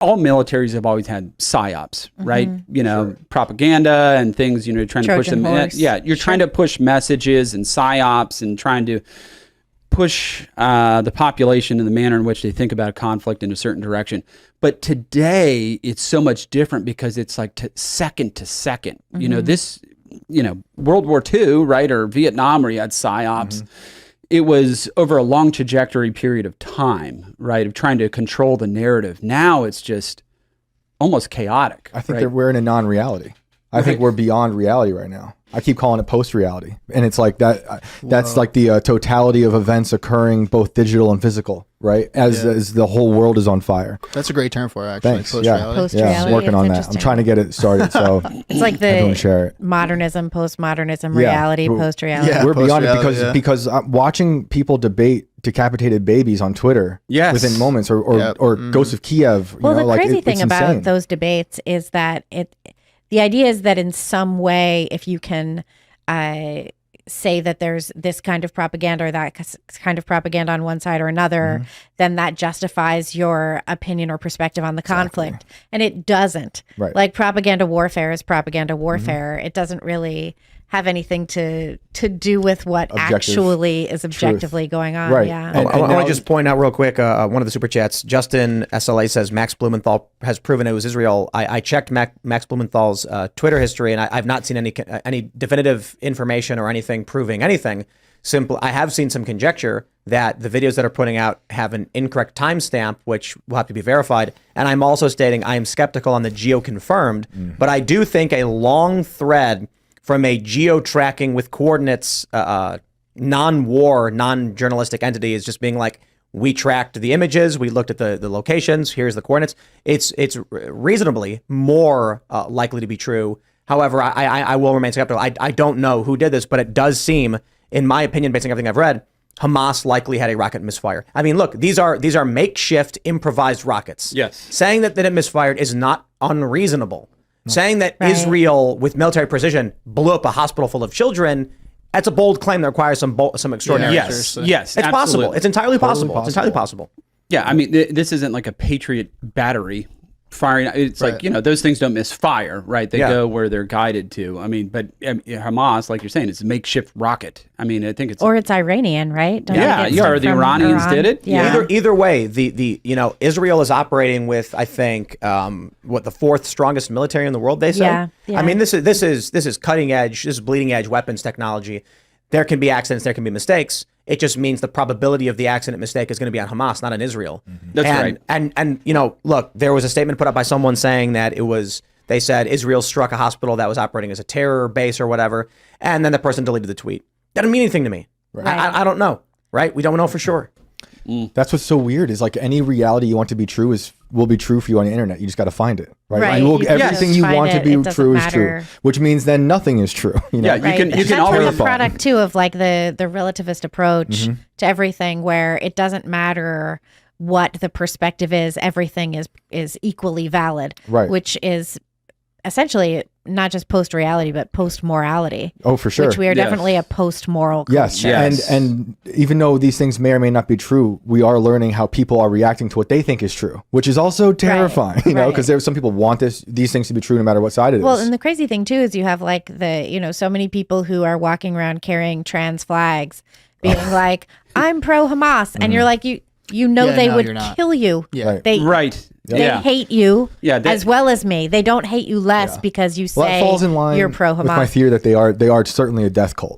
all militaries have always had psyops, right? You know, propaganda and things, you know, trying to push them. Yeah, you're trying to push messages and psyops and trying to push the population in the manner in which they think about conflict in a certain direction. But today, it's so much different because it's like second to second. You know, this, you know, World War II, right, or Vietnam, where you had psyops. It was over a long trajectory period of time, right, of trying to control the narrative. Now it's just almost chaotic. I think we're in a non-reality. I think we're beyond reality right now. I keep calling it post-reality. And it's like that. That's like the totality of events occurring both digital and physical, right? As the whole world is on fire. That's a great term for it, actually. Thanks. Post-reality. Yeah, I'm working on that. I'm trying to get it started. So it's like the share it. modernism, postmodernism, reality, post-reality. Yeah, we're beyond it because I'm watching people debate decapitated babies on Twitter within moments or Ghosts of Kiev. Well, you know, the crazy thing about insane. those debates is that the idea is that in some way, if you can say that there's this kind of propaganda or that kind of propaganda on one side or another, then that justifies your opinion or perspective on the conflict. And it doesn't. Right. Like propaganda warfare is propaganda warfare. It doesn't really have anything to do with what actually is objectively going on. Right. Yeah. I want to just point out real quick, one of the super chats, Justin SLA says Max Blumenthal has proven it was Israel. I checked Max Blumenthal's Twitter history, and I've not seen any definitive information or anything proving anything. I have seen some conjecture that the videos that are putting out have an incorrect timestamp, which will have to be verified. And I'm also stating I am skeptical on the geo-confirmed, but I do think a long thread from a geo-tracking with coordinates, non-war, non-journalistic entity is just being like, we tracked the images, we looked at the locations, here's the coordinates. It's reasonably more likely to be true. However, I will remain skeptical. I don't know who did this, but it does seem, in my opinion, based on everything I've read, Hamas likely had a rocket misfire. I mean, look, these are makeshift improvised rockets. Yes. Saying that it misfired is not unreasonable. Saying that Israel, with military precision, blew up a hospital full of children, that's a bold claim that requires some extraordinary. Yes, it's possible. It's entirely possible. It's entirely possible. Yeah, I mean, this isn't like a Patriot battery firing. It's like, you know, those things don't misfire, right? They go where they're guided to. I mean, but Hamas, like you're saying, it's a makeshift rocket. I mean, I think it's... Or it's Iranian, right? Or the Iranians did it. Yeah. Either way, the Israel is operating with, I think, the fourth strongest military in the world, they say. Yeah. I mean, this is cutting edge, this is bleeding edge weapons technology. There can be accidents, there can be mistakes. It just means the probability of the accident mistake is going to be on Hamas, not on Israel. That's right. And you know, look, there was a statement put up by someone saying that they said Israel struck a hospital that was operating as a terror base or whatever, and then the person deleted the tweet. That didn't mean anything to me. Right. I don't know, right? We don't know for sure. That's what's so weird is like any reality you want to be true will be true for you on the internet. You just got to find it, right? Everything you want to be true is true, which means then nothing is true. You know? Yeah, you can always always the product too of like the relativist approach to everything, where it doesn't matter what the perspective is, everything is equally valid, right? Which is essentially not just post-reality, but post-morality. Oh, for sure. Which we are definitely a post-moral culture. Yes. And even though these things may or may not be true, we are learning how people are reacting to what they think is true, which is also terrifying, you know, because there's some people want these things to be true no matter what side it is. Well, and the crazy thing too is you have like so many people who are walking around carrying trans flags, being like, I'm pro-Hamas. And you're like, you know they would kill you. Yeah. They hate you as well as me. They don't hate you less because you say that falls in line you're pro-Hamas. with my theory that they are certainly a death cult.